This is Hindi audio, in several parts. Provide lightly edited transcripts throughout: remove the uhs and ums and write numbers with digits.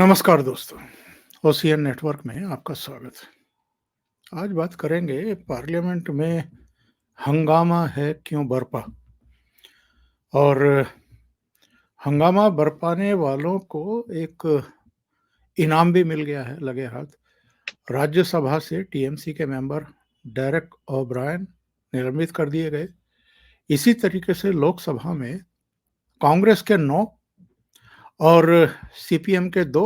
नमस्कार दोस्तों, ओसीएन नेटवर्क में आपका स्वागत है। आज बात करेंगे पार्लियामेंट में हंगामा है क्यों बरपा और हंगामा बरपाने वालों को एक इनाम भी मिल गया है लगे हाथ। राज्यसभा से टीएमसी के मेंबर डेरेक ओब्रायन निलंबित कर दिए गए। इसी तरीके से लोकसभा में कांग्रेस के 9 और सीपीएम के 2,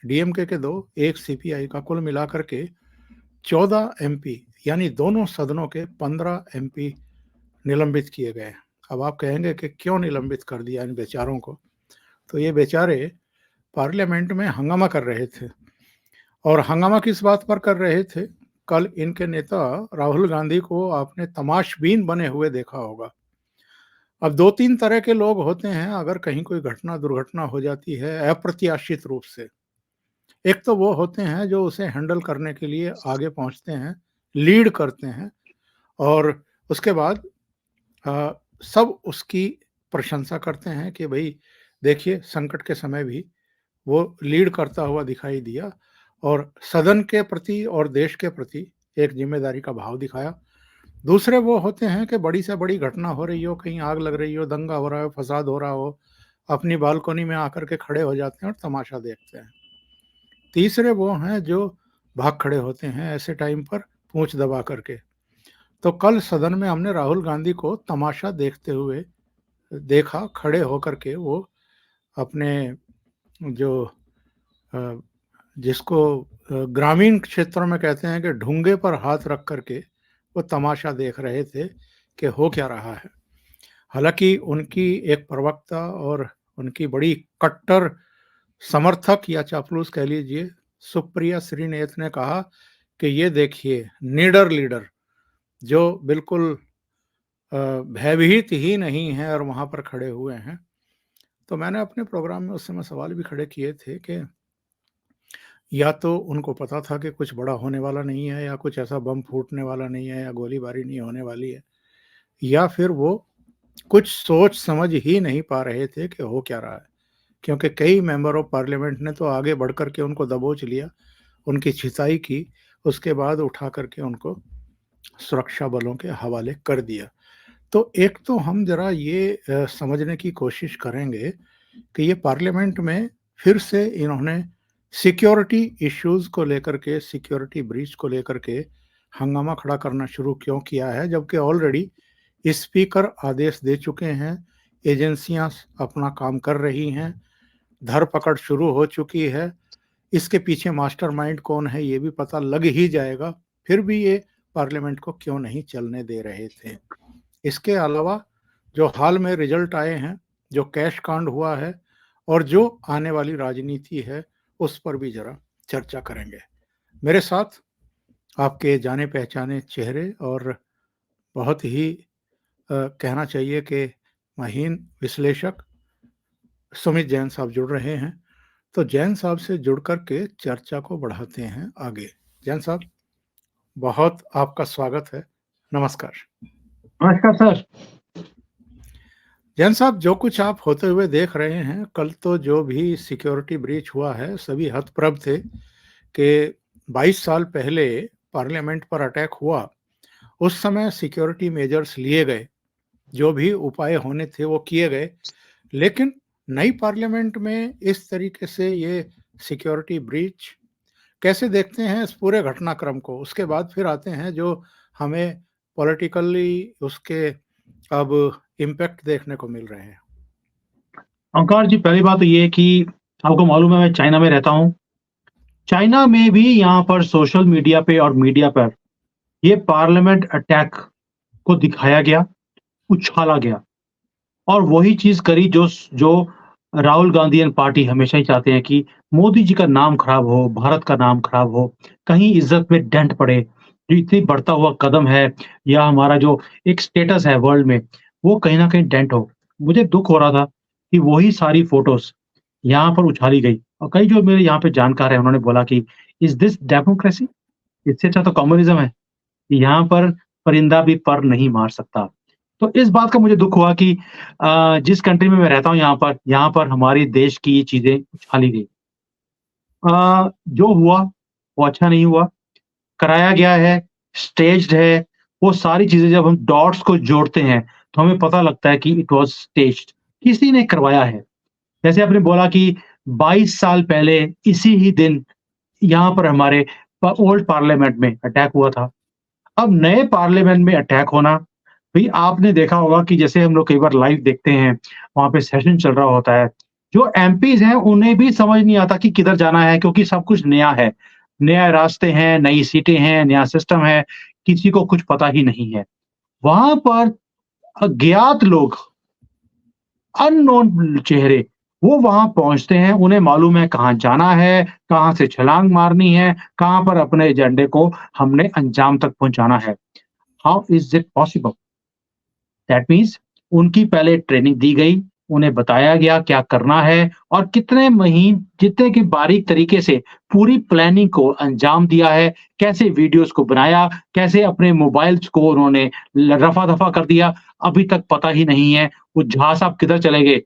डीएमके के 2, एक सीपीआई का कुल मिलाकर के 14 एमपी यानी दोनों सदनों के 15 एमपी निलंबित किए गए। अब आप कहेंगे कि क्यों निलंबित कर दिया इन बेचारों को? तो ये बेचारे पार्लियामेंट में हंगामा कर रहे थे। और हंगामा किस बात पर कर रहे थे? कल इनके नेता राहुल गांधी को आपने तमाशबीन बने हुए देखा होगा। अब 2-3 तरह के लोग होते हैं अगर कहीं कोई घटना दुर्घटना हो जाती है अप्रत्याशित रूप से। एक तो वो होते हैं जो उसे हैंडल करने के लिए आगे पहुंचते हैं, लीड करते हैं और उसके बाद सब उसकी प्रशंसा करते हैं कि भाई देखिए संकट के समय भी वो लीड करता हुआ दिखाई दिया और सदन के प्रति और देश के प्रति एक जिम्मेदारी का भाव दिखाया। दूसरे वो होते हैं कि बड़ी से बड़ी घटना हो रही हो, कहीं आग लग रही हो, दंगा हो रहा हो, फसाद हो रहा हो, अपनी बालकोनी में आकर के खड़े हो जाते हैं और तमाशा देखते हैं। तीसरे वो हैं जो भाग खड़े होते हैं ऐसे टाइम पर पूंछ दबा करके। तो कल सदन में हमने राहुल गांधी को तमाशा देखते हुए देखा, खड़े होकर के वो अपने जो जिसको ग्रामीण क्षेत्रों में कहते हैं कि ढूंगे पर हाथ रख करके वो तमाशा देख रहे थे कि हो क्या रहा है। हालांकि उनकी एक प्रवक्ता और उनकी बड़ी कट्टर समर्थक या चापलूस कह लीजिए सुप्रिया श्रीनेत ने कहा कि ये देखिए निडर लीडर जो बिल्कुल भयभीत ही नहीं है और वहां पर खड़े हुए हैं। तो मैंने अपने प्रोग्राम में उस समय सवाल भी खड़े किए थे कि या तो उनको पता था कि कुछ बड़ा होने वाला नहीं है या कुछ ऐसा बम फूटने वाला नहीं है या गोलीबारी नहीं होने वाली है, या फिर वो कुछ सोच समझ ही नहीं पा रहे थे कि हो क्या रहा है। क्योंकि कई मेंबर ऑफ पार्लियामेंट ने तो आगे बढ़ करके उनको दबोच लिया, उनकी छिताई की, उसके बाद उठा करके उनको सुरक्षा बलों के हवाले कर दिया। तो एक तो हम जरा ये समझने की कोशिश करेंगे कि ये पार्लियामेंट में फिर से इन्होंने सिक्योरिटी इश्यूज को लेकर के, सिक्योरिटी ब्रीच को लेकर के हंगामा खड़ा करना शुरू क्यों किया है, जबकि ऑलरेडी स्पीकर आदेश दे चुके हैं, एजेंसियां अपना काम कर रही हैं, धरपकड़ शुरू हो चुकी है, इसके पीछे मास्टरमाइंड कौन है ये भी पता लग ही जाएगा, फिर भी ये पार्लियामेंट को क्यों नहीं चलने दे रहे थे। इसके अलावा जो हाल में रिजल्ट आए हैं, जो कैश कांड हुआ है और जो आने वाली राजनीति है, उस पर भी जरा चर्चा करेंगे। मेरे साथ आपके जाने पहचाने चेहरे और बहुत ही कहना चाहिए कि महीन विश्लेषक सुमित जैन साहब जुड़ रहे हैं। तो जैन साहब से जुड़ करके चर्चा को बढ़ाते हैं आगे। जैन साहब, बहुत आपका स्वागत है। नमस्कार। नमस्कार सर। जैन साहब, जो कुछ आप होते हुए देख रहे हैं, कल तो जो भी सिक्योरिटी ब्रीच हुआ है सभी हतप्रभ थे कि 22 साल पहले पार्लियामेंट पर अटैक हुआ, उस समय सिक्योरिटी मेजर्स लिए गए, जो भी उपाय होने थे वो किए गए, लेकिन नई पार्लियामेंट में इस तरीके से ये सिक्योरिटी ब्रीच कैसे देखते हैं इस पूरे घटनाक्रम को? उसके बाद फिर आते हैं जो हमें पॉलिटिकली उसके अब इम्पैक्ट देखने को मिल रहे हैं। ओंकार जी, पहली बात तो ये है कि आपको मालूम है मैं चाइना में रहता हूँ। चाइना में भी यहाँ पर सोशल मीडिया पे और मीडिया पर ये पार्लियामेंट अटैक को दिखाया गया, उछाला गया और वही चीज करी जो जो राहुल गांधी एंड पार्टी हमेशा ही चाहते हैं कि मोदी जी का नाम खराब हो, भारत का नाम खराब हो, कहीं इज्जत में डेंट पड़े। जो इतनी बढ़ता हुआ कदम है या हमारा जो एक स्टेटस है वर्ल्ड में, वो कहीं ना कहीं डेंट हो। मुझे दुख हो रहा था कि वही सारी फोटोज यहाँ पर उछाली गई और कई जो मेरे यहाँ पे जानकार है उन्होंने बोला कि इज दिस डेमोक्रेसी? इससे अच्छा तो कम्युनिज्म है। यहाँ पर परिंदा भी पर नहीं मार सकता। तो इस बात का मुझे दुख हुआ कि जिस कंट्री में मैं रहता हूँ यहाँ पर हमारे देश की ये चीजें उछाली गई। जो हुआ वो अच्छा नहीं हुआ, कराया गया है, स्टेज्ड है, वो सारी चीज़ें जब हम डॉट्स को जोड़ते हैं, तो हमें पता लगता है कि इट वाज़ स्टेज्ड, किसी ने करवाया है। जैसे आपने बोला कि 22 साल पहले इसी ही दिन यहाँ पर हमारे ओल्ड पार्लियामेंट में अटैक हुआ था। अब नए पार्लियामेंट में अटैक होना, भई आपने देखा होगा कि जैसे हम लोग कई बार लाइव देखते हैं, वहाँ पे सेशन चल रहा होता है। जो एमपीज़ हैं, उन्हें भी समझ नहीं आता कि किधर जाना है क्योंकि सब कुछ नया है। नए रास्ते हैं, नई सीटें हैं, नया सिस्टम है, किसी को कुछ पता ही नहीं है। वहाँ पर अज्ञात लोग, अननोन चेहरे, वो वहाँ पहुँचते हैं, उन्हें मालूम है कहाँ जाना है, कहाँ से छलांग मारनी है, कहाँ पर अपने एजेंडे को हमने अंजाम तक पहुँचाना है। How is it possible? That means उनकी पहले ट्रेनिंग दी गई, उन्हें बताया गया क्या करना है और जितने की बारीक तरीके से पूरी प्लानिंग को अंजाम दिया है, कैसे वीडियोज़ को बनाया, कैसे अपने मोबाइल्स को उन्होंने रफ़ा-दफ़ा कर दिया, अभी तक पता ही नहीं है। वो झा साहब किधर चले गए,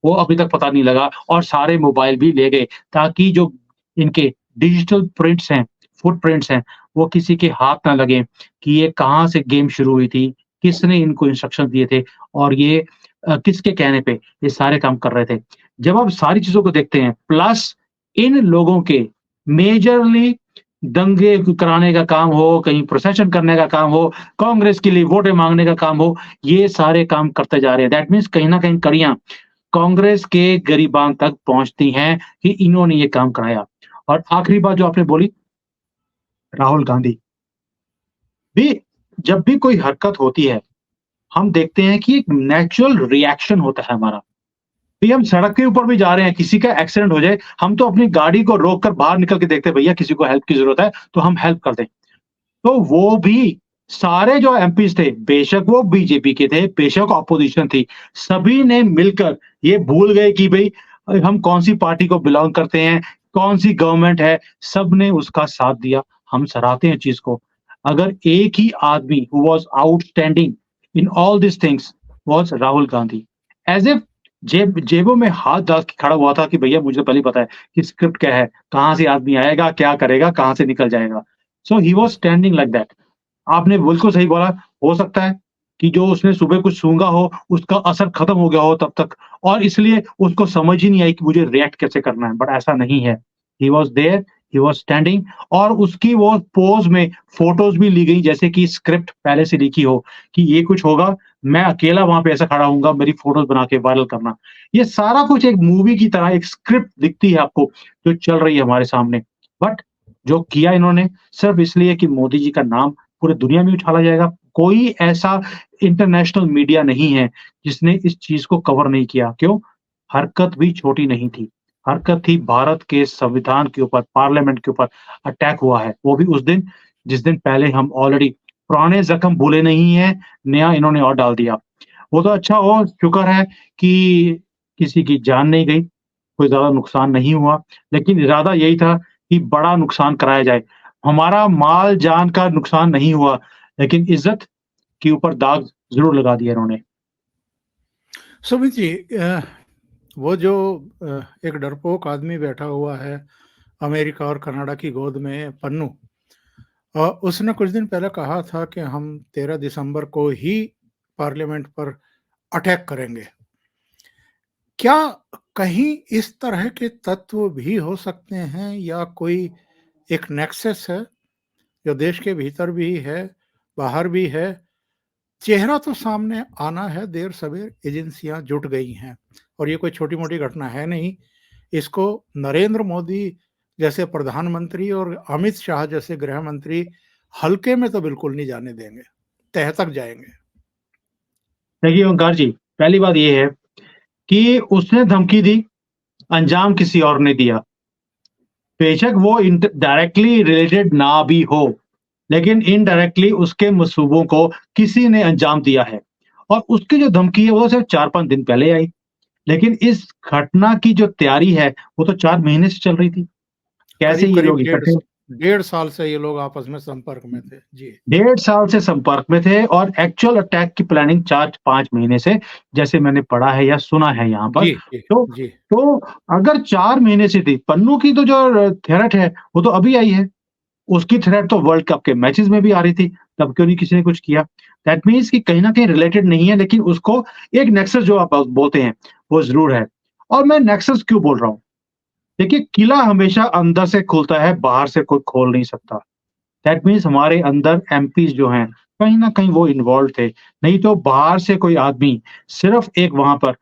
वो अभी तक पता नहीं लगा और सारे मोबाइल भी ले गए ताकि जो इनके डिजिटल प्रिंट्स हैं, फुटप्रिंट्स हैं, वो किसी के हाथ ना लगें कि ये कहाँ से गेम शुरू हुई थी, किसने इनको इंस्ट्रक्शन दिए थे और ये किसके कहने पे ये सारे काम कर रहे थे। जब आप सारी चीज़ों को देखते हैं प्लस इन लोगों के मेजरली दंगे कराने का काम हो, कहीं प्रोसेशन करने का काम हो, कांग्रेस के लिए वोटें माँगने का काम हो, ये सारे काम करते जा रहे हैं। दैट मीन्स कहीं न कहीं कड़ियाँ कांग्रेस के गिरीबान तक पहुँचती हैं कि इन्होंने ये काम कराया। और आखिरी बात जो आपने बोली, राहुल गांधी भी जब भी कोई हरकत होती है, हम देखते हैं कि एक नेचुरल रिएक्शन होता है हमारा। भी हम सड़क के ऊपर भी जा रहे हैं, किसी का एक्सीडेंट हो जाए, हम तो अपनी गाड़ी को रोक कर बाहर निकल के देखते हैं, भैया किसी को हेल्प की ज़रूरत है, तो हम हेल्प कर दें। तो वो भी सारे जो एमपीज़ थे, बेशक वो बीजेपी के थे, बेशक ऑपोज़िशन थी, सभी ने मिलकर ये भूल गए कि भई हम कौन-सी पार्टी को बिलॉन्ग करते हैं, कौन-सी गवर्नमेंट है, सबने उसका साथ दिया। हम सराहते हैं चीज़ को। अगर एक ही आदमी who was outstanding in all these things was Rahul Gandhi. As if जेबों में हाथ डाल के खड़ा हुआ था कि भैया मुझे पहले ही पता है कि स्क्रिप्ट क्या है, कहाँ से आदमी आएगा, क्या करेगा, कहाँ से निकल जाएगा। So he was standing like that. आपने बिल्कुल सही बोला, हो सकता है कि जो उसने सुबह कुछ सूँघा हो, उसका असर खत्म हो गया हो तब तक और इसलिए उसको समझ ही नहीं आई कि मुझे रिएक्ट कैसे करना है, बट ऐसा नहीं है। He was there, he was standing और उसकी वो पोज़ में फ़ोटोज़ भी ली गई जैसे कि स्क्रिप्ट पहले से लिखी हो कि ये कुछ होगा, मैं अकेला वहाँ पे ऐसा खड़ा होऊँगा, मेरी फ़ोटोज़ बना के वायरल करना। ये सारा कुछ एक मूवी की तरह एक स्क्रिप्ट दिखती है आपको, जो चल रही है हमारे सामने। बट जो किया इन्होंने सिर्फ़ इसलिए कि मोदी जी का नाम पूरी दुनिया में उछाला जाएगा। कोई ऐसा इंटरनेशनल मीडिया नहीं है, जिसने इस चीज़ को कवर नहीं किया। क्यों? हरकत भी छोटी नहीं थी। हरकत थी भारत के संविधान के ऊपर, पार्लियामेंट के ऊपर अटैक हुआ है। वो भी उस दिन, जिस दिन पहले हम ऑलरेडी पुराने ज़ख्म भूले नहीं हैं, नया इन्होंने और डाल दिया। वो तो अच्छा हो शुक्र है कि किसी की जान नहीं गई, कोई ज़्यादा नुकसान नहीं हुआ, लेकिन इरादा यही था कि बड़ा नुकसान कराया जाए। हमारा माल-जान का नुकसान नहीं हुआ, लेकिन इज़्ज़त के ऊपर दाग ज़रूर लगा दिया इन्होंने। सुमित जी, वो जो एक डरपोक आदमी बैठा हुआ है अमेरिका और कनाडा की गोद में, पन्नू, उसने कुछ दिन पहले कहा था कि हम 13 दिसंबर को ही पार्लियामेंट पर अटैक करेंगे। क्या कहीं इस तरह के तत्व भी हो सकते हैं या कोई एक नेक्सस है जो देश के भीतर भी है, बाहर भी है? चेहरा तो सामने आना है, देर-सवेर एजेंसियाँ जुट गई हैं और ये कोई छोटी-मोटी घटना है नहीं। इसको नरेंद्र मोदी जैसे प्रधानमंत्री और अमित शाह जैसे गृह मंत्री हल्के में तो बिल्कुल नहीं जाने देंगे, तह तक जाएँगे। देखिए ओंकार जी, पहली बात ये है कि उसने धमकी दी, अंजाम किसी और ने दिया। बेशक वो डायरेक्टली रिलेटेड ना भी हो, लेकिन इनडायरेक्टली उसके मंसूबों को किसी ने अंजाम दिया है और उसकी जो धमकी है वो सिर्फ़ 4-5 दिन पहले आई। लेकिन इस घटना की जो तैयारी है, वो तो 4 महीने से चल रही थी। कैसे ये करीब-करीब लोग डेढ़ इकट्ठे स डेढ़ साल से ये लोग आपस में संपर्क में थे। जी। 1.5 साल से संपर्क में थे और एक्चुअल अटैक की प्लानिंग 4-5 महीने से, जैसे मैंने पढ़ा है या सुना है यहाँ पर। जी, जी, तो जी। तो अगर 4 महीने से थी, पन्नू की तो जो थ्रेट है, वो तो अभी आई है। उसकी थ्रेट तो वर्ल्ड कप के मैचेस में भी आ रही थी, तब क्यों नहीं किसी ने कुछ किया? दैट मीन्स कि कहीं न कहीं रिलेटेड नहीं है, लेकिन उसको एक नेक्सस जो आप बोलते हैं, वो ज़रूर है। और मैं नेक्सस क्यों बोल रहा हूँ? देखिए, किला हमेशा अंदर से खुलता है, बाहर से कोई खोल नहीं सकता। दैट मीन्स हमारे अंदर एमपीज़ जो हैं, कहीं न कहीं वो इन्वॉल्व्ड थे। नहीं तो बाहर से कोई आदमी सिर्फ़ एक वहाँ पर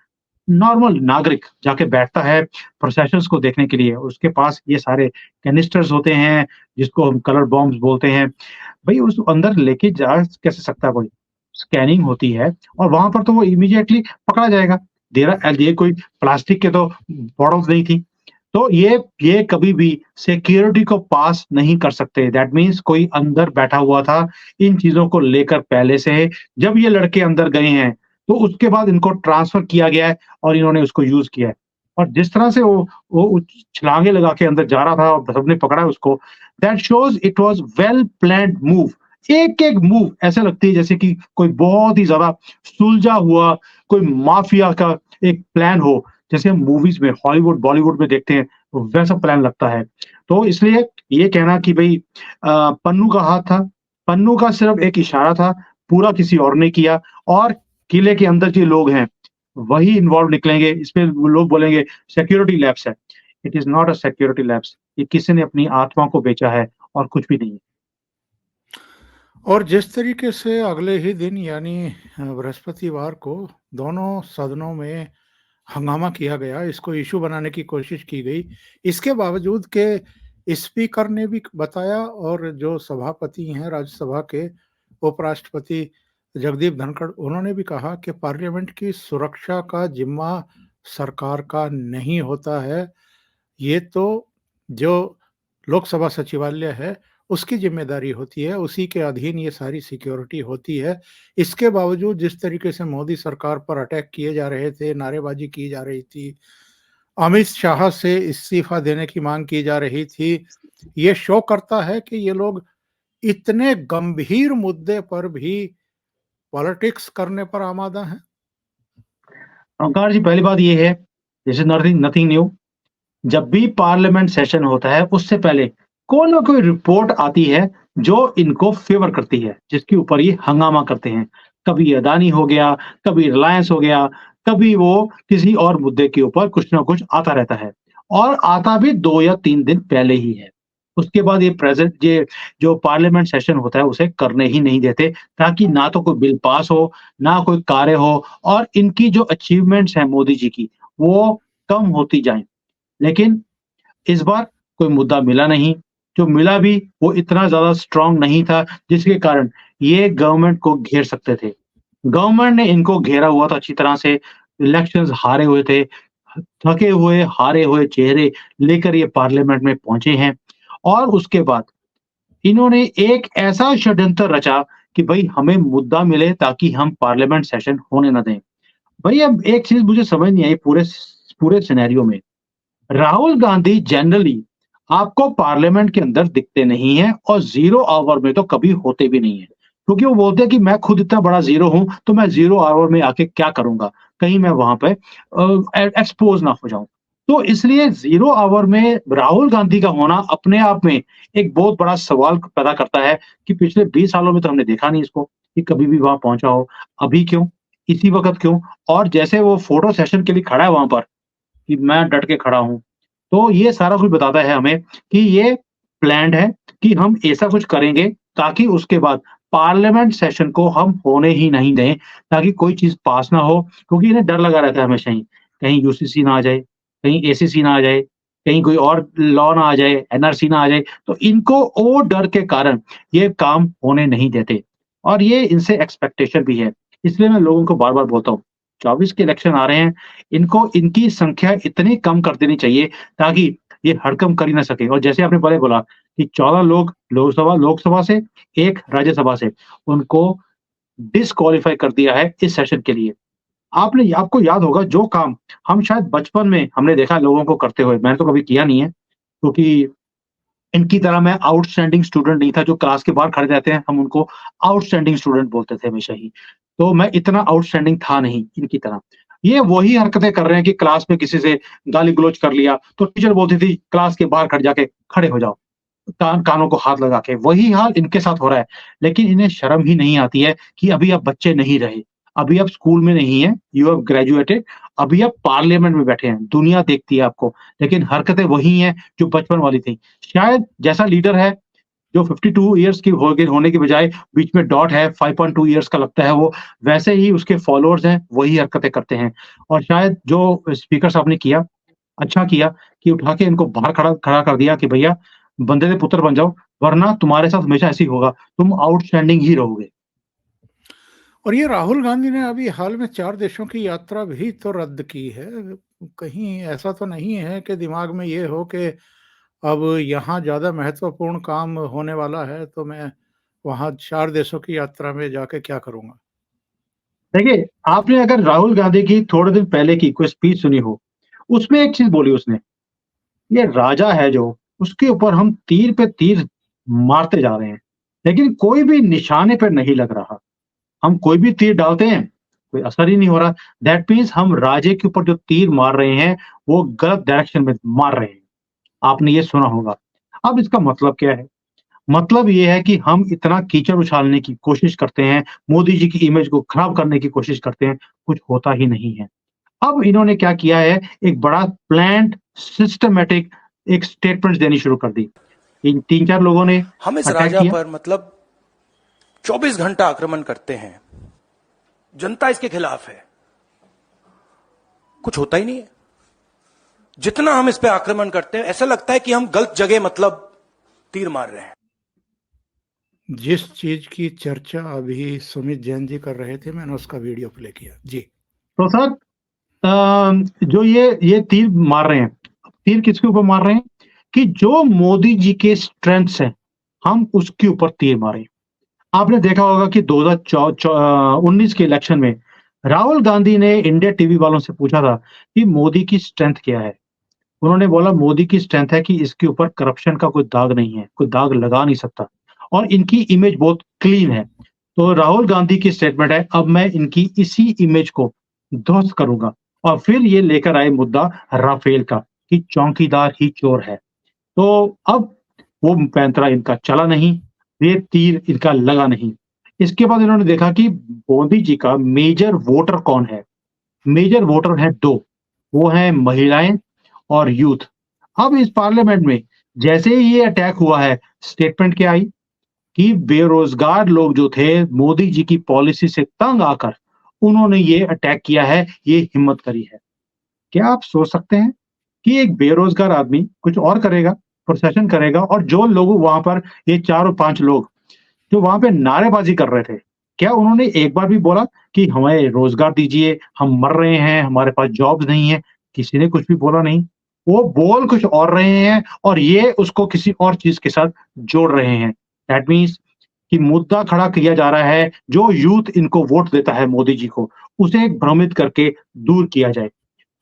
नॉर्मल नागरिक जाके बैठता है प्रोसेशंस को देखने के लिए, उसके पास ये सारे कैनिस्टर्स होते हैं, जिसको हम कलर बॉम्ब्स बोलते हैं। भई उस अंदर लेके जा कैसे सकता है कोई? स्कैनिंग होती है और वहाँ पर तो वो इमीडिएटली पकड़ा जाएगा। ये कोई प्लास्टिक के तो बॉटल्स नहीं थी। तो ये कभी भी सिक्योरिटी को पास नहीं कर सकते। दैट मीन्स कोई अंदर बैठा हुआ था, इन चीज़ों को लेकर पहले से। जब ये लड़के अंदर गए हैं, तो उसके बाद इनको ट्रांसफ़र किया गया है और इन्होंने उसको यूज़ किया है। और जिस तरह से वो छलांगे लगा के अंदर जा रहा था और सबने पकड़ा उसको, that shows it was well planned move. एक-एक मूव ऐसा लगती है जैसे कि कोई बहुत ही ज़्यादा सुलझा हुआ कोई माफिया का एक प्लान हो, जैसे हम मूवीज़ में हॉलीवुड, बॉलीवुड में देखते हैं, वैसा प्लान लगता है। तो इसलिए ये कहना कि भई पन्नू का हाथ था, पन्नू का सिर्फ़ एक इशारा था, पूरा किसी और ने किया और किले के अंदर जो लोग हैं, वही इन्वॉल्व निकलेंगे। इसमें वो लोग बोलेंगे सिक्योरिटी लैप्स है। It is not a security lapse. ये किसी ने अपनी आत्मा को बेचा है और कुछ भी नहीं है। और जिस तरीके से अगले ही दिन यानी बृहस्पतिवार को दोनों सदनों में हंगामा किया गया, इसको इश्यू बनाने की कोशिश की गई। इसके बावजूद के स्पीकर ने भी बताया और जो सभापति हैं राज्यसभा के, उपराष्ट्रपति जगदीप धनखड़, उन्होंने भी कहा कि पार्लियामेंट की सुरक्षा का जिम्मा सरकार का नहीं होता है। ये तो जो लोकसभा सचिवालय है, उसकी ज़िम्मेदारी होती है, उसी के अधीन ये सारी सिक्योरिटी होती है। इसके बावजूद जिस तरीके से मोदी सरकार पर अटैक किए जा रहे थे, नारेबाज़ी की जा रही थी, अमित शाह से इस्तीफ़ा देने की माँग की जा रही थी, ये शो करता है कि ये लोग इतने गंभीर मुद्दे पर भी पॉलिटिक्स करने पर आमादा हैं। ओंकार जी, पहली बात ये है, this is nothing nothing new. जब भी पार्लियामेंट सेशन होता है, उससे पहले कोई ना कोई रिपोर्ट आती है, जो इनको फ़ेवर करती है, जिसके ऊपर ये हंगामा करते हैं। कभी अदानी हो गया, कभी रिलायंस हो गया, कभी वो किसी और मुद्दे के ऊपर कुछ ना कुछ आता रहता है और आता भी 2 या 3 दिन पहले ही है। उसके बाद ये जो पार्लियामेंट सेशन होता है, उसे करने ही नहीं देते, ताकि ना तो कोई बिल पास हो, ना कोई कार्य हो और इनकी जो अचीवमेंट्स हैं मोदी जी की, वो कम होती जाएँ। लेकिन इस बार कोई मुद्दा मिला नहीं, जो मिला भी वो इतना ज़्यादा स्ट्रॉन्ग नहीं था, जिसके कारण ये गवर्नमेंट को घेर सकते थे। गवर्नमेंट ने इनको घेरा हुआ था अच्छी तरह से, इलेक्शंस हारे हुए थे, थके हुए, हारे हुए चेहरे लेकर ये पार्लियामेंट में पहुँचे हैं और उसके बाद इन्होंने एक ऐसा षड्यंत्र रचा कि भई हमें मुद्दा मिले ताकि हम पार्लियामेंट सेशन होने ना दें। भई अब एक चीज़ मुझे समझ नहीं आई पूरे सिनेरियो में। राहुल गांधी जनरली आपको पार्लियामेंट के अंदर दिखते नहीं हैं और ज़ीरो आवर में तो कभी होते भी नहीं हैं। क्योंकि वो बोलते हैं कि मैं खुद इतना बड़ा ज़ीरो हूँ, तो मैं ज़ीरो आवर में आके क्या करूँगा? कहीं मैं वहाँ पे एक्सपोज़ ना हो जाऊँ। तो इसलिए ज़ीरो आवर में राहुल गांधी का होना अपने आप में एक बहुत बड़ा सवाल पैदा करता है कि पिछले 20 सालों में तो हमने देखा नहीं इसको, कि कभी भी वहाँ पहुँचा हो। अभी क्यों? इसी वक़्त क्यों? और जैसे वो फ़ोटो सेशन के लिए खड़ा है वहाँ पर, कि मैं डट के खड़ा हूँ। तो ये सारा कुछ बताता है हमें कि ये प्लान्ड है कि हम ऐसा कुछ करेंगे ताकि उसके बाद पार्लियामेंट सेशन को हम होने ही नहीं दें, ताकि कोई चीज़ पास ना हो, क्योंकि इन्हें डर लगा रहता है हमेशा ही। कहीं यूसीसी ना आ जाए, कहीं एसीसी ना आ जाए, कहीं कोई और लॉ ना आ जाए, एनआरसी ना आ जाए, तो इनको वो डर के कारण ये काम होने नहीं देते और ये इनसे एक्सपेक्टेशन भी है। इसलिए मैं लोगों को बार-बार बोलता हूँ, 24 के इलेक्शन आ रहे हैं, इनको इनकी संख्या इतनी कम कर देनी चाहिए ताकि ये हड़कंप कर ही ना सके और जैसे आपने पहले बोला कि 14 लोग लोकसभा से, 1 राज्यसभा से, उनको डिस्क्वालीफाई कर दिया है इस सेशन के लिए। आपको याद होगा जो काम हम शायद बचपन में हमने देखा लोगों को करते हुए, मैंने तो कभी किया नहीं है क्योंकि इनकी तरह मैं आउटस्टैंडिंग स्टूडेंट नहीं था, जो क्लास के बाहर खड़े रहते हैं, हम उनको आउटस्टैंडिंग स्टूडेंट बोलते थे हमेशा ही। तो मैं इतना आउटस्टैंडिंग था नहीं इनकी तरह। ये वही हरकतें कर रहे हैं कि क्लास में किसी से गाली-गलौज कर लिया, तो टीचर बोलती थी, "क्लास के बाहर खड़े जाके खड़े हो जाओ।" कानों को हाथ लगा के, वही हाल इनके साथ हो रहा है। लेकिन इन्हें शर्म ही नहीं आती है कि अभी आप बच्चे नहीं रहे, अभी आप स्कूल में नहीं हैं, यू हैव ग्रेजुएटेड, अभी आप पार्लियामेंट में बैठे हैं, दुनिया देखती है आपको, लेकिन हरकतें वही हैं जो बचपन वाली थी। शायद जैसा लीडर है, जो 52 इयर्स की हो गए होने के बजाय बीच में डॉट है, 5.2 इयर्स का लगता है वो, वैसे ही उसके फॉलोअर्स हैं, वही हरकतें करते हैं। और शायद जो स्पीकर साहब ने किया, अच्छा किया कि उठा के इनको बाहर खड़ा खड़ा कर दिया कि भैया बंदे के पुत्र बन जाओ, वरना तुम्हारे साथ हमेशा ऐसे ही होगा, तुम आउटस्टैंडिंग ही रहोगे। और ये राहुल गांधी ने अभी हाल में 4 देशों की यात्रा भी तो रद्द की है। कहीं ऐसा तो नहीं है कि दिमाग में ये हो कि अब यहाँ ज़्यादा महत्वपूर्ण काम होने वाला है, तो मैं वहाँ 4 देशों की यात्रा में जाके क्या करूँगा? देखिए, आपने अगर राहुल गांधी की थोड़े दिन पहले की कोई स्पीच सुनी हो, उसमें एक चीज़ बोली उसने, ये राजा है जो, उसके ऊपर हम तीर पे तीर मारते जा रहे हैं, लेकिन कोई भी निशाने पे नहीं लग रहा। हम कोई भी तीर डालते हैं, कोई असर ही नहीं हो रहा। दैट मीन्स हम राजे के ऊपर जो तीर मार रहे हैं, वो गलत डायरेक्शन में मार रहे हैं। आपने ये सुना होगा। अब इसका मतलब क्या है? मतलब ये है कि हम इतना कीचड़ उछालने की कोशिश करते हैं, मोदी जी की इमेज को खराब करने की कोशिश करते हैं, कुछ होता ही नहीं है। अब इन्होंने क्या किया है, एक बड़ा प्लान्ड सिस्टमैटिक एक स्टेटमेंट्स देनी शुरू कर दी। इन 3-4 लोगों ने हम इस अटैक राजा किया। पर मतलब 24 घंटा आक्रमण करते हैं, जनता इसके खिलाफ है, कुछ होता ही नहीं है। जितना हम इस पे आक्रमण करते हैं, ऐसा लगता है कि हम गलत जगह मतलब तीर मार रहे हैं। जिस चीज़ की चर्चा अभी सुमित जैन जी कर रहे थे, मैंने उसका वीडियो प्ले किया। जी। तो सर जो ये तीर मार रहे हैं, तीर किसके ऊपर मार रहे हैं? कि जो मोदी जी के स्ट्रेंथ्स हैं, हम उसके ऊपर तीर मारें। आपने देखा होगा कि 19 के इलेक्शन में राहुल गांधी ने इंडिया टीवी वालों से पूछा था कि मोदी की स्ट्रेंथ क्या है? उन्होंने बोला मोदी की स्ट्रेंथ है कि इसके ऊपर करप्शन का कोई दाग नहीं है, कोई दाग लगा नहीं सकता और इनकी इमेज बहुत क्लीन है। तो राहुल गांधी की स्टेटमेंट है, अब मैं इनकी इसी इमेज को ध्वस्त करूँगा और फिर ये लेकर आए मुद्दा राफेल का कि चौकीदार ही चोर है। तो अब वो पैंतरा इनका चला नहीं, ये तीर इनका लगा नहीं। इसके बाद इन्होंने देखा कि मोदी जी का मेजर वोटर कौन है? मेजर वोटर हैं 2, वो हैं महिलाएँ और यूथ। अब इस पार्लियामेंट में जैसे ही ये अटैक हुआ है, स्टेटमेंट क्या आई कि बेरोजगार लोग जो थे, मोदी जी की पॉलिसी से तंग आकर उन्होंने ये अटैक किया है, ये हिम्मत करी है। क्या आप सोच सकते हैं कि एक बेरोजगार आदमी कुछ और करेगा, प्रोसेशन करेगा और जो लोग वहाँ पर ये 4 और 5 लोग जो वहाँ पे नारेबाज़ी कर रहे थे, क्या उन्होंने एक बार भी बोला कि हमें रोज़गार दीजिए, हम मर रहे हैं, हमारे पास जॉब्स नहीं है? किसी ने कुछ भी बोला नहीं। वो बोल कुछ और रहे हैं और ये उसको किसी और चीज़ के साथ जोड़ रहे हैं। दैट मीन्स कि मुद्दा खड़ा किया जा रहा है, जो यूथ इनको वोट देता है मोदी जी को, उसे भ्रमित करके दूर किया जाए।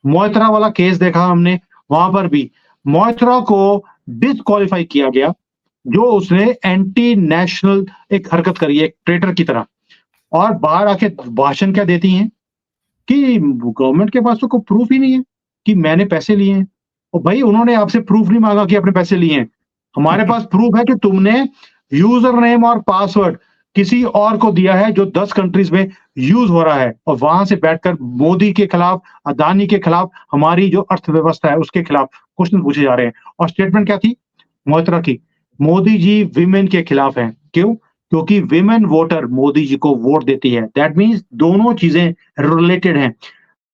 मोइत्रा वाला केस देखा हमने, वहाँ पर भी मोइत्रा को डिस्क्वालीफाई किया गया, जो उसने एंटी नेशनल एक हरकत करी है, एक ट्रेटर की तरह और बाहर आके भाषण क्या देती हैं कि गवर्नमेंट के पास तो कोई प्रूफ ही नहीं है कि मैंने पैसे लिए हैं। और भाई उन्होंने आपसे प्रूफ नहीं माँगा कि आपने पैसे लिए हैं। हमारे पास प्रूफ है कि तुमने यूज़र नेम और पासवर्ड किसी और को दिया है जो 10 कंट्रीज़ में यूज़ हो रहा है और वहाँ से बैठकर मोदी के खिलाफ, अदानी के खिलाफ, हमारी जो अर्थव्यवस्था है उसके खिलाफ क्वेश्चन पूछे जा रहे हैं। और स्टेटमेंट क्या थी मोइत्रा की? मोदी जी विमेन के खिलाफ हैं। क्यों? क्योंकि विमेन वोटर मोदी जी को वोट देती है। दैट मीन्स दोनों चीज़ें रिलेटेड हैं।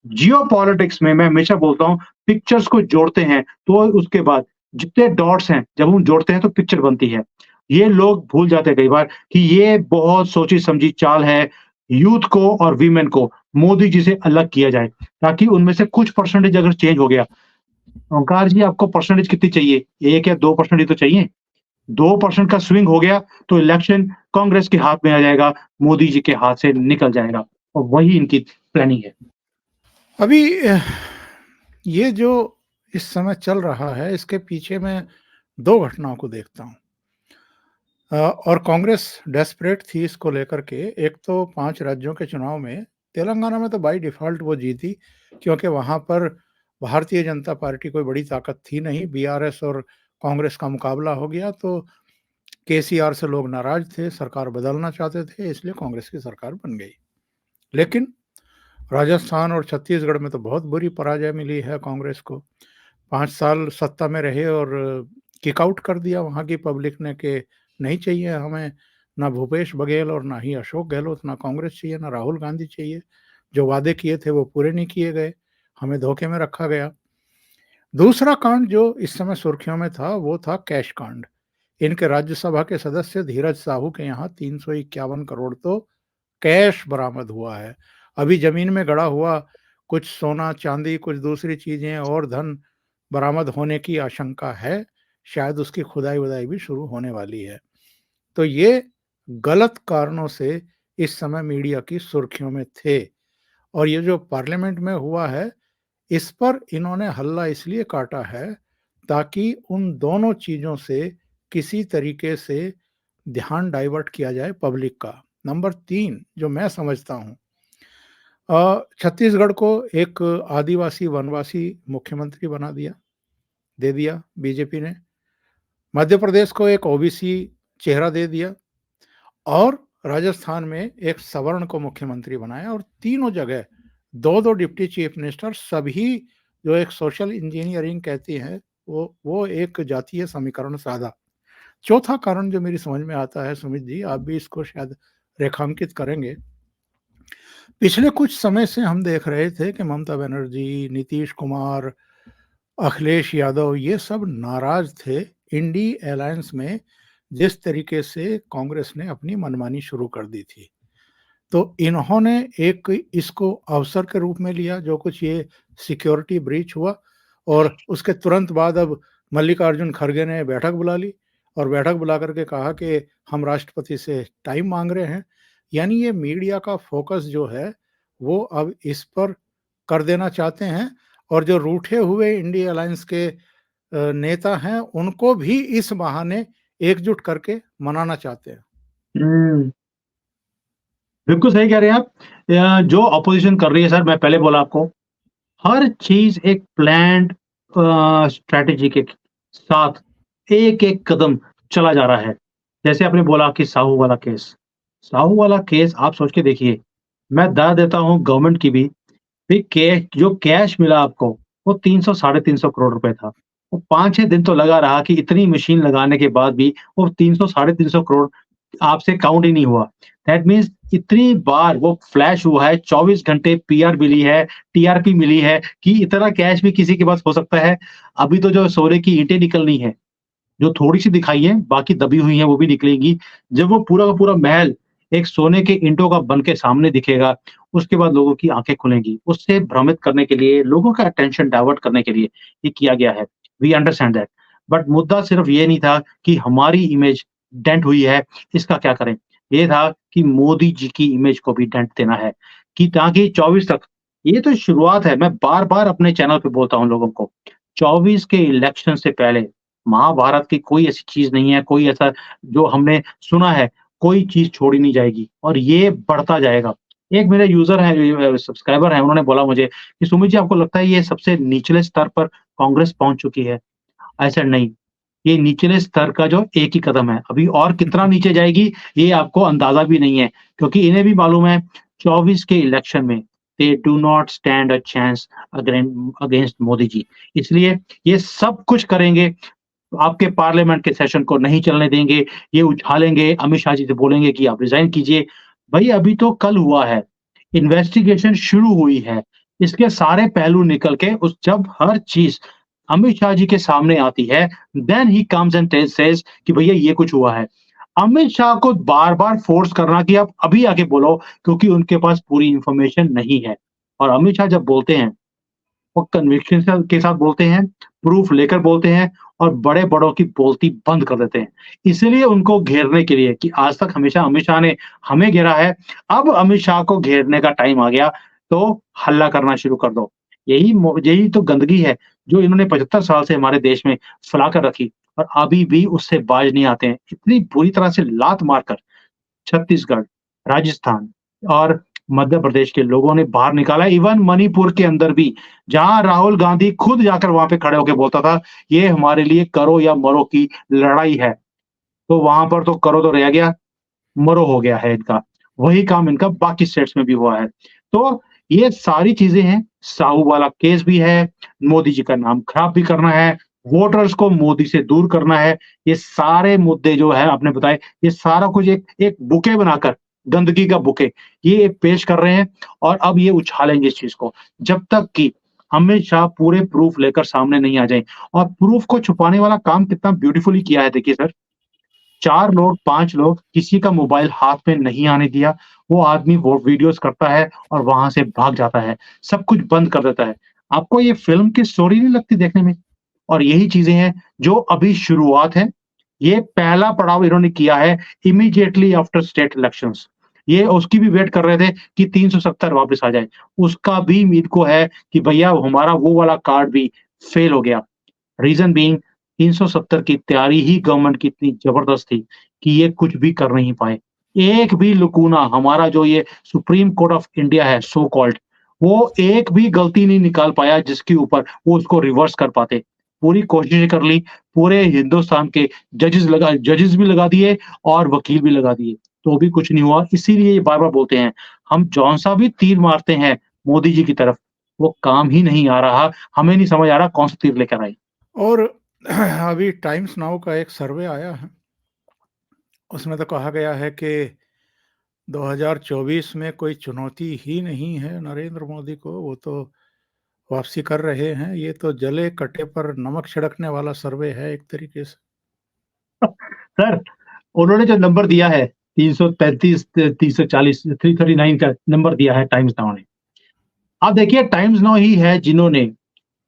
जियोपॉलिटिक्स में मैं हमेशा बोलता हूँ पिक्चर्स को जोड़ते हैं तो उसके बाद जितने डॉट्स हैं जब हम जोड़ते हैं तो पिक्चर बनती है। ये लोग भूल जाते हैं कई बार कि ये बहुत सोची समझी चाल है यूथ को और वीमेन को मोदी जी से अलग किया जाए ताकि उनमें से कुछ परसेंटेज अगर चेंज हो गया। ओंकार जी आपको परसेंटेज कितनी चाहिए? 1 या 2% ही तो चाहिए। 2% का स्विंग हो गया तो इलेक्शन कांग्रेस के हाथ में आ जाएगा, मोदी जी के हाथ से निकल जाएगा और वही इनकी प्लानिंग है। अभी ये जो इस समय चल रहा है, इसके पीछे मैं 2 घटनाओं को देखता हूँ। और कांग्रेस डेस्परेट थी इसको लेकर के। एक तो 5 राज्यों के चुनाव में तेलंगाना में तो बाय डिफ़ॉल्ट वो जीती, क्योंकि वहाँ पर भारतीय जनता पार्टी कोई बड़ी ताकत थी नहीं, बीआरएस और कांग्रेस का मुकाबला हो गया, तो केसीआर से लोग नाराज़ थे, सरकार बदलना चाहते थे, इसलिए कांग्रेस की सरकार बन गई। लेकिन राजस्थान और छत्तीसगढ़ में तो बहुत बुरी पराजय मिली है कांग्रेस को। 5 साल सत्ता में रहे और किक आउट कर दिया वहाँ की पब्लिक ने कि नहीं चाहिए हमें, ना भूपेश बघेल और ना ही अशोक गहलोत, ना कांग्रेस चाहिए, ना राहुल गांधी चाहिए। जो वादे किए थे वो पूरे नहीं किए गए, हमें धोखे में रखा गया। दूसरा कांड जो इस समय सुर्खियों में था वो था कैश कांड। इनके राज्यसभा के सदस्य धीरज साहू के यहाँ 351 करोड़ तो कैश बरामद हुआ है। अभी जमीन में गड़ा हुआ कुछ सोना, चांदी, कुछ दूसरी चीजें और धन बरामद होने की आशंका है। शायद उसकी खुदाई-वुदाई भी शुरू होने वाली है। तो ये गलत कारणों से इस समय मीडिया की सुर्खियों में थे। और ये जो पार्लियामेंट में हुआ है, इस पर इन्होंने हल्ला इसलिए काटा है ताकि उन दोनों चीज़ों से किसी तरीके से ध्यान डाइवर्ट किया जाए पब्लिक का। नंबर 3 जो मैं समझता हूँ, छत्तीसगढ़ को एक आदिवासी वनवासी मुख्यमंत्री दे दिया बीजेपी ने। मध्य प्रदेश को एक ओबीसी चेहरा दे दिया और राजस्थान में एक सवर्ण को मुख्यमंत्री बनाया, और तीनों जगह 2-2 डिप्टी चीफ मिनिस्टर, सभी जो एक सोशल इंजीनियरिंग कहती है, वो एक जातीय समीकरण साधा। चौथा कारण जो मेरी समझ में आता है, सुमित जी, आप भी इसको शायद रेखांकित करेंगे। पिछले कुछ समय से हम देख रहे थे कि ममता बनर्जी, नीतीश कुमार, अखिलेश यादव ये सब नाराज थे इंडी अलायंस में जिस तरीके से कांग्रेस ने अपनी मनमानी शुरू कर दी थी। तो इन्होंने एक इसको अवसर के रूप में लिया, जो कुछ ये सिक्योरिटी ब्रीच हुआ, और उसके तुरंत बाद अब मल्लिकार्जुन खड़गे ने बैठक बुला ली और बैठक बुला करके कहा कि हम राष्ट्रपति से टाइम मांग रहे हैं। यानी ये मीडिया का फोकस जो है वो अब इस पर कर देना चाहते हैं, और जो रूठे हुए इंडिया अलायंस के नेता हैं उनको भी इस बहाने एकजुट करके मनाना चाहते हैं। हम्म, बिल्कुल सही कह रहे हैं आप। जो ऑपोजिशन कर रही है सर, मैं पहले बोला आपको, हर चीज एक प्लान्ड स्ट्रैटेजी के साथ एक-एक कदम चला जा रहा है। जैसे आपने बोला कि साहू वाला केस आप सोच के देखिए, मैं दाद देता हूँ गवर्नमेंट की भी, भई जो कैश मिला आपको, वो 300 साढ़े 300 करोड़ रुपए था। वो 5-6 दिन तो लगा रहा कि इतनी मशीन लगाने के बाद भी वो 300 साढ़े 300 करोड़ आपसे काउंट ही नहीं हुआ। दैट मीन्स इतनी बार वो फ्लैश हुआ है, 24 घंटे पीआर मिली है, टीआरपी मिली है कि इतना कैश भी किसी के पास हो सकता है। अभी तो जो सोने की ईंटें निकलनी है, जो थोड़ी-सी दिखाई है, बाकी दबी हुई हैं, वो भी निकलेंगी। जब वो पूरा का पूरा महल एक सोने के ईंटों का बन के सामने दिखेगा, उसके बाद लोगों की आँखें खुलेंगी। उससे भ्रमित करने के लिए, लोगों का अटेंशन डाइवर्ट करने के लिए ये किया गया है। We understand that. बट मुद्दा सिर्फ ये नहीं था कि हमारी इमेज डेंट हुई है, इसका क्या करें? ये था कि मोदी जी की इमेज को भी डेंट देना है, कि ताकि 24 तक, ये तो शुरुआत है। मैं बार-बार अपने चैनल पे बोलता हूँ लोगों को, 24 के इलेक्शन से पहले महाभारत की कोई ऐसी चीज़ नहीं है, कोई ऐसा जो हमने सुना है, कोई चीज़ छोड़ी नहीं जाएगी और ये बढ़ता जाएगा। एक मेरे यूज़र हैं, सब्सक्राइबर हैं, उन्होंने बोला मुझे कि सुमित जी, आपको लगता है ये सबसे निचले स्तर पर कांग्रेस पहुँच चुकी है? आई सेड नहीं, ये निचले स्तर का जो एक ही कदम है। अभी और कितना नीचे जाएगी ये आपको अंदाज़ा भी नहीं है, क्योंकि इन्हें भी मालूम है 24 के इलेक्शन में they do not stand a chance against Modi ji. इसलिए ये सब कुछ करेंगे, आपके पार्लियामेंट के सेशन को नहीं चलने देंगे, ये उछालेंगे, अमित शाह जी से बोलेंगे कि आप रिज़ाइन कीजिए। भई अभी तो कल हुआ है, इन्वेस्टिगेशन शुरू हुई है, इसके सारे पहलू निकल के उस जब हर चीज़ अमित शाह जी के सामने आती है, then he comes and says कि भैया ये कुछ हुआ है। अमित शाह को बार-बार फ़ोर्स करना कि आप अभी आके बोलो, क्योंकि उनके पास पूरी इन्फॉर्मेशन नहीं है। और अमित शाह जब बोलते हैं, वो कन्विक्शन के साथ बोलते हैं, प्रूफ लेकर बोलते हैं और बड़े-बड़ों की बोलती बंद कर देते हैं। इसीलिए उनको घेरने के लिए, कि आज तक हमेशा अमित शाह ने हमें घेरा है, अब अमित शाह को घेरने का टाइम आ गया, तो हल्ला करना शुरू कर दो। यही तो गंदगी है जो इन्होंने 75 साल से हमारे देश में फैला कर रखी और अभी भी उससे बाज नहीं आते हैं। इतनी बुरी तरह से लात मारकर छत्तीसगढ़, राजस्थान और मध्य प्रदेश के लोगों ने बाहर निकाला। इवन मणिपुर के अंदर भी, जहां राहुल गांधी खुद जाकर वहां पे खड़े होके बोलता था, ये हमारे लिए करो या मरो की लड़ाई है। तो वहां पर तो करो तो रह गया, मरो हो गया है इनका। वही काम इनका बाकी स्टेट्स में भी हुआ है। तो ये सारी चीज़ें हैं, साहू वाला केस भी है, मोदी जी का नाम खराब भी करना है, वोटर्स को मोदी से दूर करना है। ये सारे मुद्दे जो है आपने बताए, ये सारा कुछ एक एक बुके बनाकर, गंदगी का बुके, ये पेश कर रहे हैं और अब ये उछालेंगे इस चीज़ को। जब तक कि अमित शाह पूरे प्रूफ लेकर सामने नहीं आ जाएँ और प्रूफ को छुपाने वाला काम कितना ब्यूटीफुली किया है देखिए सर। 4 लोग, 5 लोग, किसी का मोबाइल हाथ में नहीं आने दिया। वो आदमी वो वीडियोज़ करता है और वहाँ से भाग जाता है। सब कुछ बंद कर देता है। आपको ये फ़िल्म की स्टोरी नहीं लगती देखने में? और यही चीज़ें हैं जो अभी शुरुआत है। ये पहला पड़ाव इन्होंने किया है इमीडिएटली आफ्टर स्टेट इलेक्शंस। ये उसकी भी वेट कर रहे थे कि 370 वापस आ जाए। उसका भी इनको है कि भैया हमारा वो वाला कार्ड भी फ़ेल हो गया। रीज़न बीइंग 370 की तैयारी ही गवर्नमेंट की इतनी ज़बरदस्त थी कि ये कुछ भी कर नहीं पाए। एक भी लुकूना हमारा जो ये सुप्रीम कोर्ट ऑफ इंडिया है सो कॉल्ड, वो एक भी गलती नहीं निकाल पाया जिसके ऊपर वो उसको रिवर्स कर पाते। पूरी कोशिशें कर ली, पूरे हिंदुस्तान के जजेस भी लगा दिए और वकील भी लगा दिए, तो भी कुछ नहीं हुआ। इसीलिए ये बार-बार बोलते हैं, हम जौन-सा भी तीर मारते हैं मोदी जी की तरफ, वो काम ही नहीं आ रहा। हमें नहीं समझ आ रहा कौन-सा तीर लेकर आए। और अभी टाइम्स नाउ का एक सर्वे आया है, उसमें तो कहा गया है कि 2024 में कोई चुनौती ही नहीं है नरेंद्र मोदी को, वो तो वापसी कर रहे हैं। ये तो जले कटे पर नमक छिड़कने वाला सर्वे है एक तरीके से। सर, उन्होंने जो नंबर दिया है 335 340 339 का नंबर दिया है टाइम्स नाउ ने। आप देखिए टाइम्स नाउ ही है जिन्होंने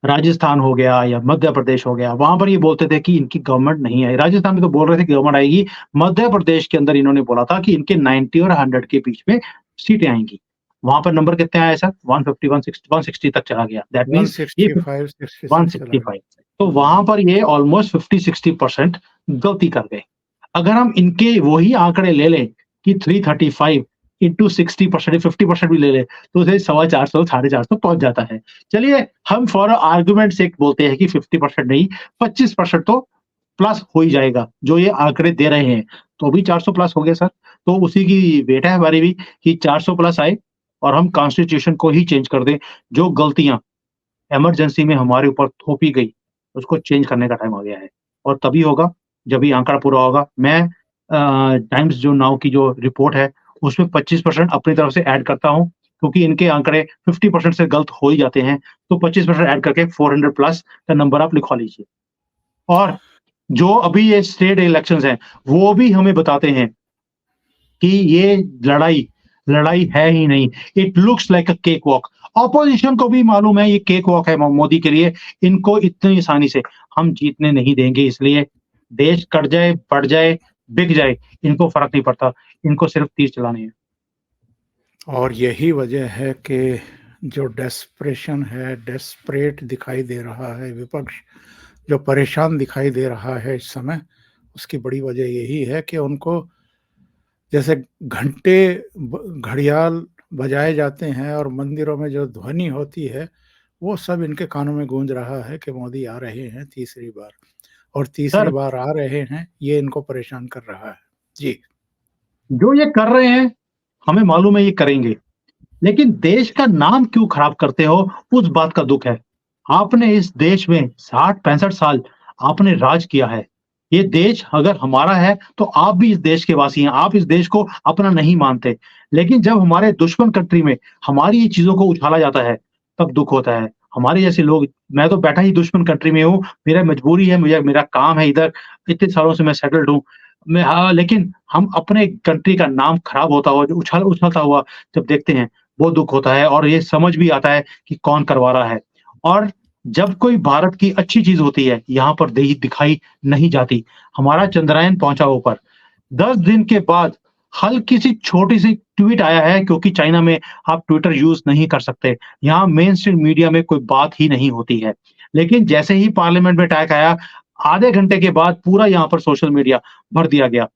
राजस्थान हो गया या मध्य प्रदेश हो गया, वहाँ पर ये बोलते थे कि इनकी गवर्नमेंट नहीं आई। राजस्थान में तो बोल रहे थे कि गवर्नमेंट आएगी। मध्य प्रदेश के अंदर इन्होंने बोला था कि इनके 90 और 100 के बीच में सीटें आएँगी। वहाँ पर नंबर कितने आए सर? 150 160 तक चला गया। दैट मीन्स ये 165, 66 चला गया। 165। तो वहाँ पर ये ऑलमोस्ट 50-60% गलती कर गए। अगर हम इनके वही आंकड़े ले लें कि 335 इंटू 60% 50% भी ले लें, तो उसे 450 450 पहुँच जाता है। चलिए हम फॉर आर्गुमेंट सेक बोलते हैं कि 50% नहीं, 25% तो प्लस हो ही जाएगा, जो ये आंकड़े दे रहे हैं, तो भी 400 प्लस हो गया सर। तो उसी की वेट है हमारी भी कि 400 प्लस आए और हम कॉन्स्टिट्यूशन को ही चेंज कर दें। जो गलतियाँ इमरजेंसी में हमारे ऊपर थोपी गई, उसको चेंज करने का टाइम आ गया है और तभी होगा जब ये आंकड़ा पूरा होगा। मैं टाइम्स जो नाउ की जो रिपोर्ट है, उसमें 25% अपनी तरफ से ऐड करता हूँ, क्योंकि इनके आंकड़े 50% से गलत हो ही जाते हैं, तो 25% ऐड करके 400 प्लस का नंबर आप लिखवा लीजिए। और जो अभी ये स्टेट इलेक्शंस हैं, वो भी हमें बताते हैं कि ये लड़ाई है ही नहीं। It looks like a cake walk. Opposition को भी मालूम है ये केक वॉक है मोदी के लिए। इनको इतनी आसानी से हम जीतने नहीं देंगे, इसलिए देश कट जाए, बढ़ जाए, बिक जाए, इनको फ़र्क नहीं पड़ता। इनको सिर्फ तीर चलाने हैं। और यही वजह है कि जो डेस्परेशन है, डेस्परेट दिखाई दे रहा है विपक्ष, जो परेशान दिखाई दे रहा है इस समय, उसकी बड़ी वजह यही है कि उनको जैसे घंटे घड़ियाल बजाए जाते हैं और मंदिरों में जो ध्वनि होती है, वो सब इनके कानों में गूंज रहा है कि मोदी आ रहे हैं तीसरी बार, और तीसरी सर, बार आ रहे हैं, ये इनको परेशान कर रहा है। जी। जो ये कर रहे हैं, हमें मालूम है ये करेंगे, लेकिन देश का नाम क्यों खराब करते हो, उस बात का दुःख है। आपने इस देश में 60-65 साल आपने राज किया है। ये देश अगर हमारा है, तो आप भी इस देश के वासी हैं, आप इस देश को अपना नहीं मानते। लेकिन जब हमारे दुश्मन कंट्री में हमारी ये चीज़ों को उछाला जाता है, तब दुःख होता है। हमारे जैसे लोग, मैं तो बैठा ही दुश्मन कंट्री में हूँ, मेरा मजबूरी है, मुझे मेरा काम है इधर, इतने सालों से मैं सेटल्ड हूँ। लेकिन हम अपने कंट्री का नाम खराब होता हुआ, जो उछलता हुआ जब देखते हैं, वो दुःख होता है और ये समझ भी आता है कि कौन करवा रहा है। और जब कोई भारत की अच्छी चीज़ होती है, यहाँ पर दिखाई नहीं जाती। हमारा चंद्रयान पहुँचा ऊपर, 10 दिन के बाद हल्की सी छोटी सी ट्वीट आया है क्योंकि चाइना में आप ट्विटर यूज नहीं कर सकते। यहाँ मेन स्ट्रीम मीडिया में कोई बात ही नहीं होती है। लेकिन जैसे ही पार्लियामेंट में अटैक आया, आधे घंटे के बाद पूरा यहाँ पर सोशल मीडिया भर दिया गया।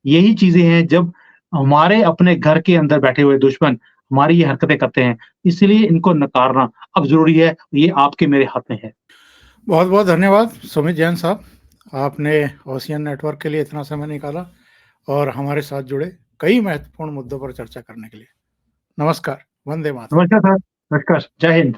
यही चीजें हैं जब हमारे अपने घर के अंदर बैठे हुए दुश्मन हमारी ये हरकतें करते हैं, इसलिए इनको नकारना अब ज़रूरी है, ये आपके मेरे हाथ में है। बहुत-बहुत धन्यवाद सुमित जैन साहब। आपने ओशियन नेटवर्क के लिए इतना समय निकाला और हमारे साथ जुड़े कई महत्वपूर्ण मुद्दों पर चर्चा करने के लिए। नमस्कार, वंदे मातरम। नमस्कार सर, नमस्कार, जय हिंद।